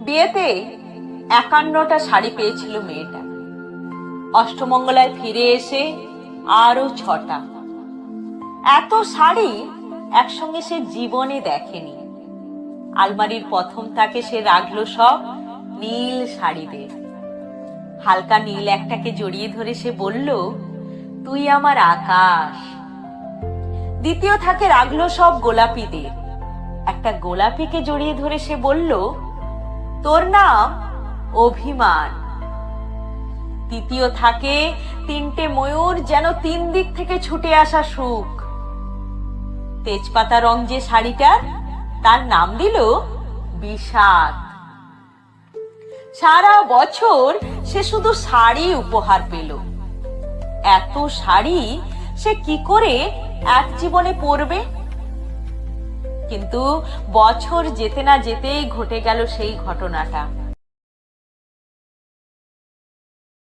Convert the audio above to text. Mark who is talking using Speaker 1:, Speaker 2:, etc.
Speaker 1: বিয়েতে 51টা শাড়ি পেয়েছিল মেয়েটা। অষ্টমঙ্গলায় ফিরে এসে আরো 6টা। এত শাড়ি একসঙ্গে সে জীবনে দেখেনি। আলমারির প্রথম তাকে সে রাখলো সব নীল শাড়িদের। হালকা নীল একটাকে জড়িয়ে ধরে সে বলল, তুই আমার আকাশ। দ্বিতীয় থাকে রাখলো সব গোলাপিদের। একটা গোলাপিকে জড়িয়ে ধরে সে বলল, তোর নাম অভিমান। তৃতীয় থাকে 3টে ময়ূর, যেন 3 দিক থেকে ছুটে আসা সুখ। তেজপাতা রং যে শাড়িটার, তার নাম দিল বিষাদ। সারা বছর সে শুধু শাড়ি উপহার পেল। এত শাড়ি সে কি করে এক জীবনে পরবে? কিন্তু বছর যেতে না যেতেই ঘটে গেল সেই ঘটনাটা।